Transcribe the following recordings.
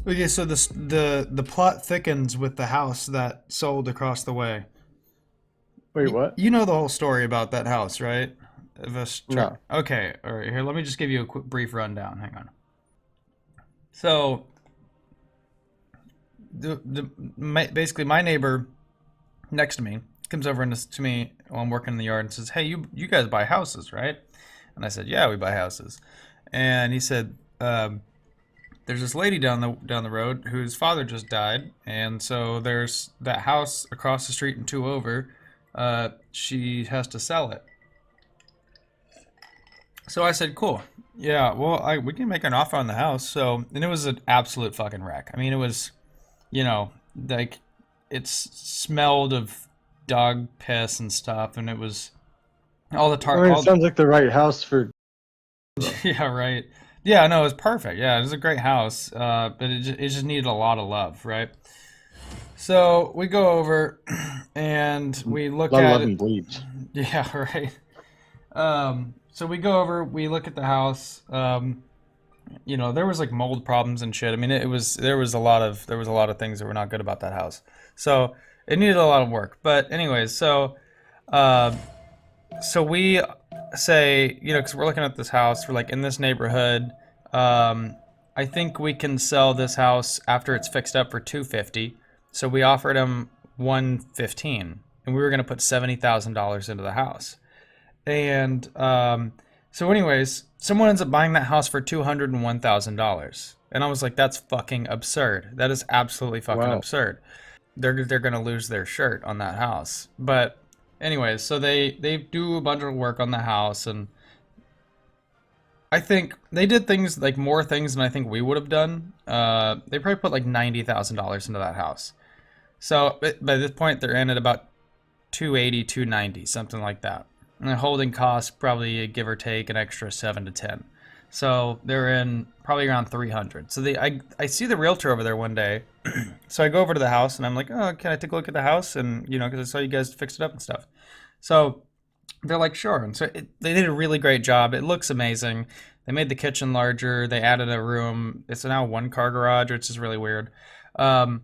Okay, so the plot thickens with the house that sold across the way. Wait, what? You know the whole story about that house, right? Of us try. No. Okay, all right. Here, let me just give you a quick, brief rundown. Hang on. So, basically, my neighbor next to me comes over to me while I'm working in the yard and says, "Hey, you guys buy houses, right?" And I said, "Yeah, we buy houses." And he said, "There's this lady down the road whose father just died, and so there's that house across the street and two over. She has to sell it." So I said, "Cool, yeah. Well, we can make an offer on the house." So, and it was an absolute fucking wreck. I mean, it was, like it smelled of dog piss and stuff, and it was all the I tar, mean, it all sounds like the right house for though. yeah, right. Yeah, no, it was perfect. Yeah, it was a great house, but it just needed a lot of love, right? So we go over and A we look lot of at love it. and bleach. Yeah, right. So we go over, we look at the house. There was like mold problems and shit. I mean, there was a lot of things that were not good about that house. So it needed a lot of work. But anyways, uh, so we say, because we're looking at this house, we're like in this neighborhood. Um, I think we can sell this house after it's fixed up for 250. So we offered him 115, and we were gonna put $70,000 into the house. And so, anyways, someone ends up buying that house for $201,000, and I was like, "That's fucking absurd. That is absolutely fucking Wow. absurd. They're gonna lose their shirt on that house." But, anyways, so they do a bunch of work on the house, and I think they did things like more things than I think we would have done. They probably put like $90,000 into that house. So by this point, they're in at about 280, 290, something like that. And the holding costs probably give or take an extra 7 to 10. So they're in probably around 300. So I see the realtor over there one day. So I go over to the house and I'm like, "Oh, can I take a look at the house?" And because I saw you guys fix it up and stuff. So they're like, "Sure." And so they did a really great job. It looks amazing. They made the kitchen larger. They added a room. It's now one car garage, which is really weird. Um,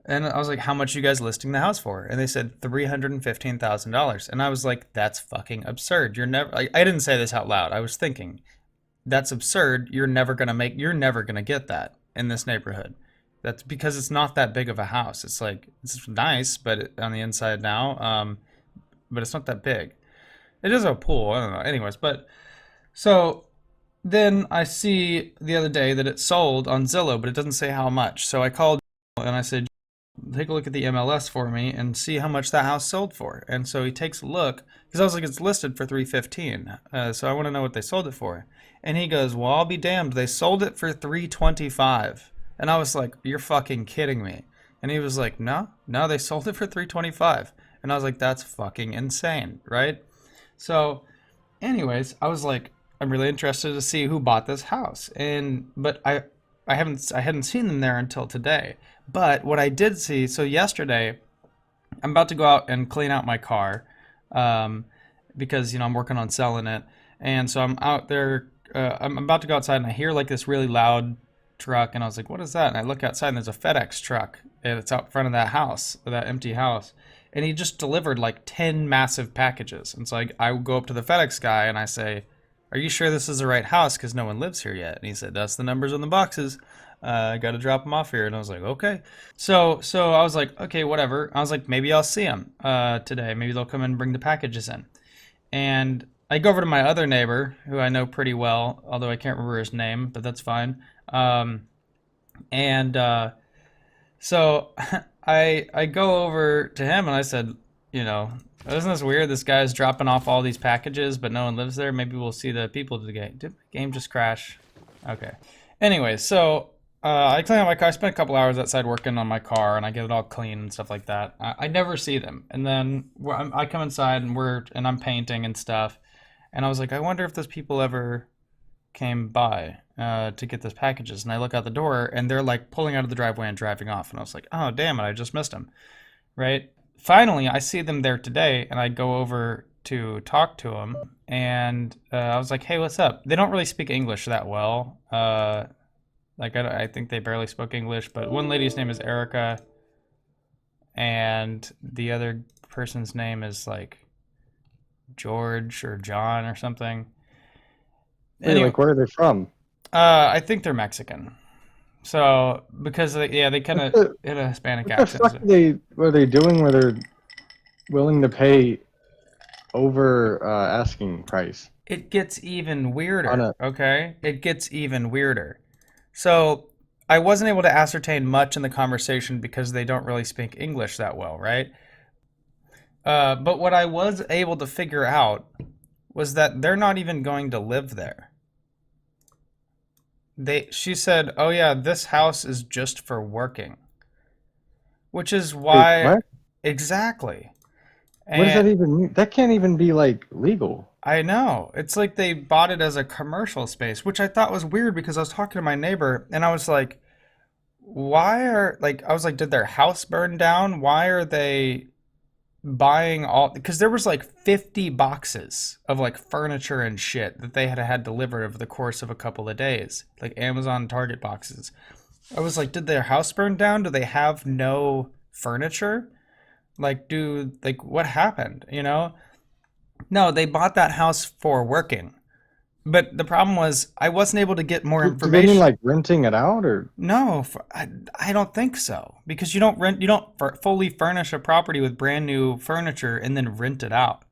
and I was like, "How much are you guys listing the house for?" And they said $315,000. And I was like, "That's fucking absurd. You're never." I didn't say this out loud. I was thinking, "That's absurd. You're never gonna get that in this neighborhood." That's because it's not that big of a house. It's like it's nice, but on the inside now, but it's not that big. It is a pool. I don't know. Anyways, but so then I see the other day that it sold on Zillow, but it doesn't say how much. So I called and I said, "Take a look at the MLS for me and see how much that house sold for." And so he takes a look because I was like, "It's listed for 315. So I want to know what they sold it for." And he goes, "Well, I'll be damned. They sold it for 325." And I was like, "You're fucking kidding me." And he was like, "No, no, they sold it for 325." And I was like, "That's fucking insane, right?" So, anyways, I was like, I'm really interested to see who bought this house. And but I hadn't seen them there until today. But what I did see, so yesterday, I'm about to go out and clean out my car, um, because I'm working on selling it, and so I'm out there. I'm about to go outside, and I hear like this really loud truck, and I was like, "What is that?" And I look outside, and there's a FedEx truck, and it's out front of that house, that empty house, and he just delivered like 10 massive packages. And so I go up to the FedEx guy, and I say, "Are you sure this is the right house? Because no one lives here yet." And he said, "That's the numbers on the boxes. I got to drop them off here." And I was like, "Okay." So I was like, "Okay, whatever." I was like, "Maybe I'll see them today. Maybe they'll come and bring the packages in." And I go over to my other neighbor, who I know pretty well, although I can't remember his name, but that's fine. And so I go over to him and I said, you know, "Isn't this weird? This guy's dropping off all these packages, but no one lives there. Maybe we'll see the people to the game." Did the game just crash? Okay. Anyway, so I clean out my car. I spent a couple hours outside working on my car, and I get it all clean and stuff like that. I never see them, and then I come inside and I'm painting and stuff, and I was like, I wonder if those people ever came by to get those packages. And I look out the door, and they're like pulling out of the driveway and driving off, and I was like, oh damn it, I just missed them, right? Finally, I see them there today, and I go over to talk to them, and I was like, "Hey, what's up?" They don't really speak English that well. Like I think they barely spoke English, but one lady's name is Erica, and the other person's name is like George or John or something. Wait, Anyway, like where are they from? I think they're Mexican. So because yeah, they kind What of the had a Hispanic what the accent. fuck So are they doing where they're willing to pay over asking price it gets even on weirder. a Okay, it gets even weirder. So I wasn't able to ascertain much in the conversation because they don't really speak English that well, right? But what I was able to figure out was that they're not even going to live there. She said, "Oh yeah, this house is just for working," which is wait, why what? exactly. What does And that even mean? That can't even be like legal. I know. It's like they bought it as a commercial space, which I thought was weird because I was talking to my neighbor and I was like, I was like, did their house burn down? Why are they buying all, because there was like 50 boxes of like furniture and shit that they had delivered over the course of a couple of days, like Amazon and Target boxes. I was like, did their house burn down? Do they have no furniture? Like what happened, you know? No, they bought that house for working. But the problem was I wasn't able to get more Do they mean information. like renting it out or No, I don't think so. Because you don't fully furnish a property with brand new furniture and then rent it out.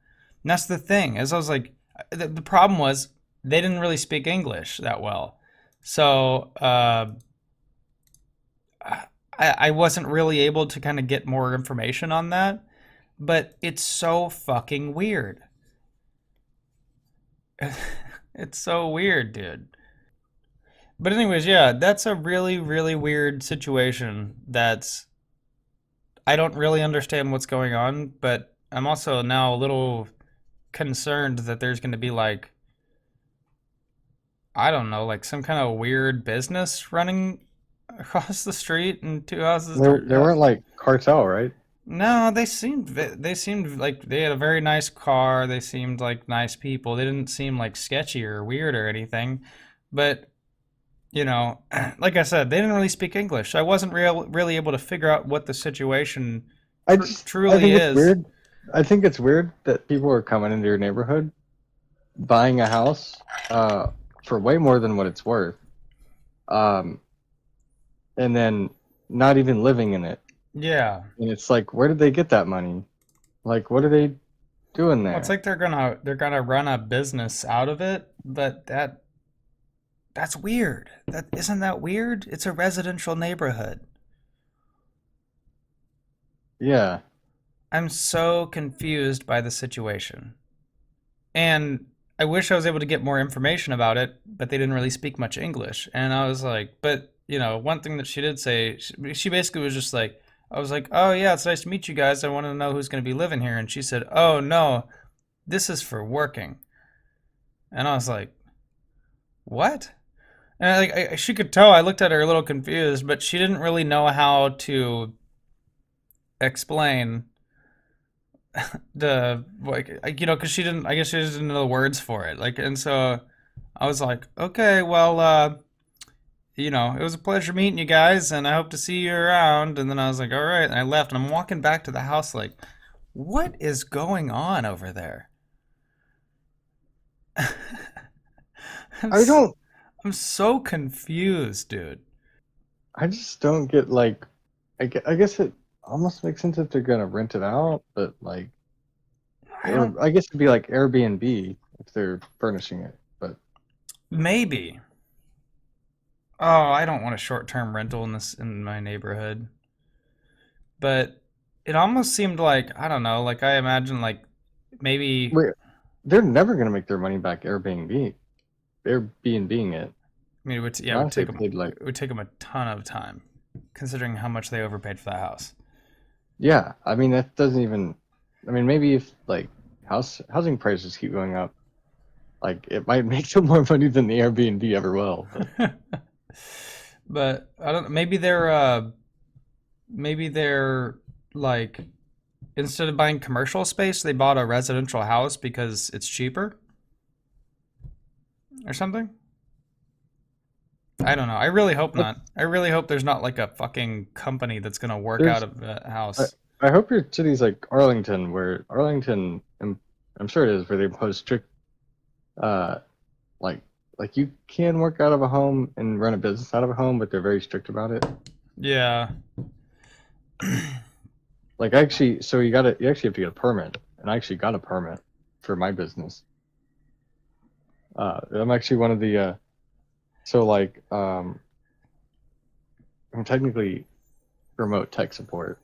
And that's the thing, is I was like, the problem was they didn't really speak English that well. So I wasn't really able to kind of get more information on that. But it's so fucking weird. It's so weird, dude. But anyways, yeah, that's a really, really weird situation that's I don't really understand what's going on, but I'm also now a little concerned that there's going to be like I don't know, like some kind of weird business running across the street and two houses. they weren't like cartel, right? No, they seemed like they had a very nice car. They seemed like nice people. They didn't seem like sketchy or weird or anything. But you know, like I said, they didn't really speak English. I wasn't really able to figure out what the situation I truly think it's is. weird. I think it's weird that people are coming into your neighborhood buying a house for way more than what it's worth. Um and then not even living in it. Yeah. And it's like, where did they get that money? Like, what are they doing Well, it's there? like they're gonna run a business out of it, but that's weird. That isn't that weird? It's a residential neighborhood. Yeah. I'm so confused by the situation. And I wish I was able to get more information about it, but they didn't really speak much English. And I was like, but you know, one thing that she did say, she basically was just like, I was like, oh yeah, it's nice to meet you guys. I want to know who's going to be living here. And she said, oh no, this is for working. And I was like, what? And she could tell I looked at her a little confused, but she didn't really know how to explain the like you know because she didn't I guess she just didn't know the words for it like and so I was like okay well you know it was a pleasure meeting you guys and I hope to see you around and then I was like all right and I left and I'm walking back to the house like what is going on over there. I'm I don't I'm so confused, dude. I just don't get like I guess it almost makes sense if they're gonna rent it out, but like I don't or I guess it'd be like Airbnb if they're furnishing it. But maybe oh I don't want a short-term rental in this in my neighborhood but it almost seemed like I don't know like I imagine like maybe wait, they're never gonna make their money back Airbnb. Airbnb it. I mean, And it would honestly take them. paid like It would take them a ton of time, considering how much they overpaid for that house. yeah, I mean that doesn't even I mean maybe if like housing prices keep going up, like it might make them more money than the Airbnb ever will, but But I don't. Maybe they're like instead of buying commercial space, they bought a residential house because it's cheaper or something. I don't know. I really hope not. I really hope there's not like a fucking company that's gonna work out There's of that I, house. I hope your city's like Arlington, where Arlington, I'm sure it is, where they impose strict, uh, like like you can work out of a home and run a business out of a home, but they're very strict about it. Yeah. Like actually, so you actually have to get a permit, and I actually got a permit for my business. I'm actually one of the so like I'm technically remote tech support.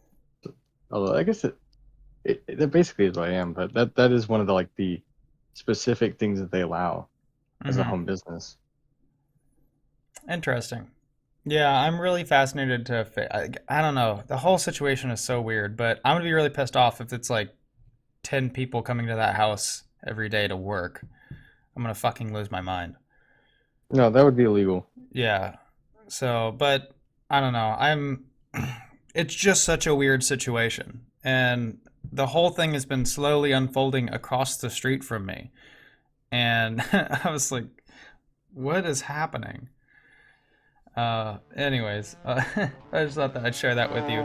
Although I guess that basically is what I am, but that is one of the specific things that they allow as a Mm-hmm. home business. Interesting. Yeah, I'm really fascinated to. I don't know. The whole situation is so weird, but I'm gonna be really pissed off if it's like 10 people coming to that house every day to work. I'm gonna fucking lose my mind. No, that would be illegal. Yeah. So, but I don't know. It's just such a weird situation. And the whole thing has been slowly unfolding across the street from me. And I was like, what is happening? Anyways, I just thought that I'd share that with you.